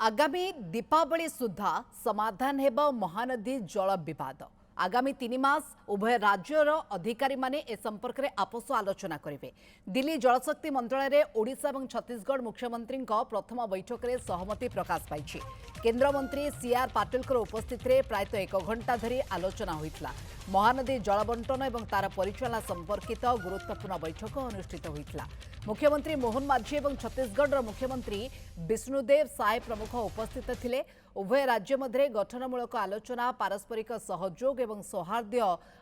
आगामी दीपावली सुधा समाधान हेब महानदी जल विवाद। आगामी 3 मास उभय राज्यर अधिकारी माने ए संपर्क में आपस आलोचना करेंगे। दिल्ली जलशक्ति मंत्रालय में ओडिशा और छत्तीसगढ़ मुख्यमंत्री प्रथम बैठक में सहमति प्रकाश पाई। केंद्र मंत्री सीआर पाटिल उपस्थित में प्रायतः 1 घंटा धरी आलोचना होता। महानदी जल बंटन और तार परिचालना संपर्कित गुरुत्वपूर्ण बैठक अनुष्ठित होता। मुख्यमंत्री मोहन माझी और छत्तीसगढ़ मुख्यमंत्री विष्णुदेव साय प्रमुख उपस्थित थिले। उभय राज्य मध्य गठनमूलक आलोचना, पारस्परिक सहयोग और सौहार्द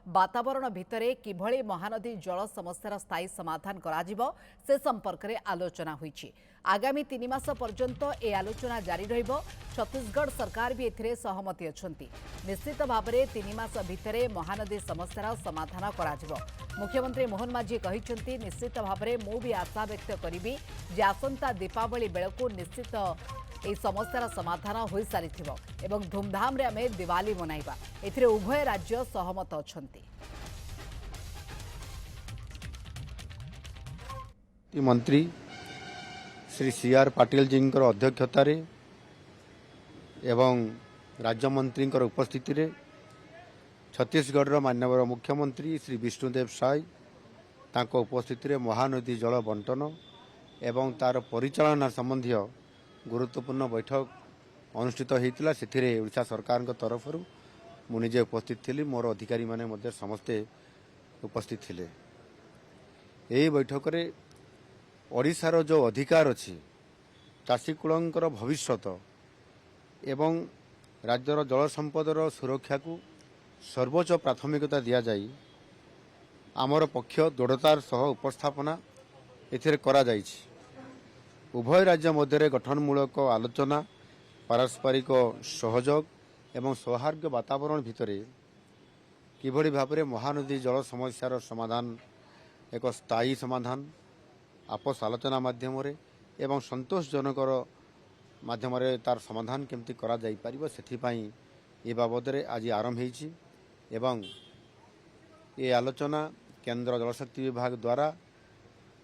वातावरण भितर किभली महानदी जल समस्यार स्थायी समाधान कराजिबो से संपर्क में आलोचना होईछि। आगामी 3 मास पर्यंत ए आलोचना जारी रहिबो। छत्तीसगढ़ सरकार भी एथिरे सहमति अछंती। निश्चित भाव में 3 मास भितर महानदी समस्यार समाधान कराजिबो। मुख्यमंत्री मोहन माझी कहिसेंती, निश्चित भाव में मु भी आशा व्यक्त करिबी जे आसंता दीपावली बेलकु निश्चित ए समस्यार समाधान हो सारी एवं धूमधाम रे आमे दिवाली मनाइबा। एथिरे उभय राज्य सहमत अछंती। मंत्री श्री सीआर पाटिल जी अध्यक्षतार एवं राज्य मंत्री उपस्थिति रे छत्तीसगढ़ माननीय मुख्यमंत्री श्री विष्णुदेव साय तांको उपस्थिति रे महानदी जल बंटन एवं तार परिचालना संबंधी गुरुत्वपूर्ण बैठक अनुष्ठित होता। से ओडिशा सरकार तरफ मुझे उपस्थित थी, मोर अधिकारी माने समस्ते उपस्थित थिले। यही बैठक रे ओडिशार जो अधिकार अच्छी चाषीकूलंकर भविष्यत एवं राज्यर जल संपदर सुरक्षा को सर्वोच्च प्राथमिकता दि जाई आमर पक्ष दृढ़तार सह उपस्थापना एथिरे करा जाइछि। उभय राज्य मध्य गठनमूलक आलोचना, पारस्परिक सहयोग एवं सौहार्द वातावरण भितर किभली भाव में महानदी जल समस्यार समाधान एक स्थायी समाधान आपस आलोचना माध्यम एवं संतोषजनक माध्यम तार समाधान केमती करा जाई परिबो सेथिपाई ए बाबद आज आरंभ होईछि। एवं ये आलोचना केंद्र जलशक्ति विभाग द्वारा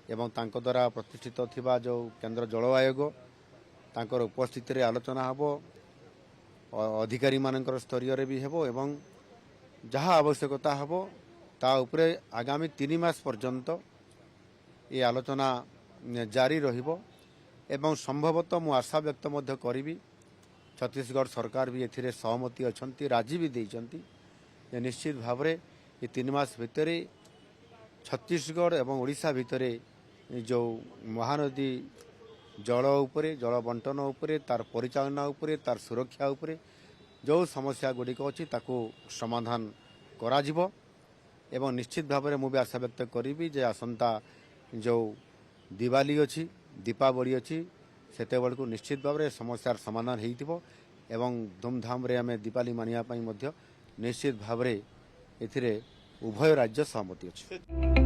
एवं तांको द्वारा प्रतिष्ठित थिबा जो केंद्र जल आयोग तांकर उपस्थिति रे आलोचना हबो। अधिकारी मानकर स्तरीय रे भी हेबो एवं जहाँ आवश्यकता हबो ता उपरे आगामी 3 मास पर्यंत ये आलोचना जारी रहिबो। एवं संभवतः मु आशा व्यक्त मध्य करिबी छत्तीसगढ़ सरकार भी एथिरे सहमति अछंती, राजी भी देइचंती। निश्चित भाव में ये 3 मास भितर छत्तीसगढ़ एवं ओडिशा भितर जो महानदी जल उपरे, जल बंटन उपरे, तार परिचालना उपरे, तार सुरक्षा उपरे जो समस्या गुड़िक अच्छी ताकू समाधान कराजिबो। एवं निश्चित भाव में मुझे आशा व्यक्त करी जे आसंता जो दिवाली अच्छी, दीपावली अच्छी, सेते बेलकु निश्चित भाव में समस्यार समाधान होइतिबो एवं धूमधाम रे आमे दीपावली मानिया पई मध्य निश्चित भाव में एथिरे उभय राज्य सहमति अछि।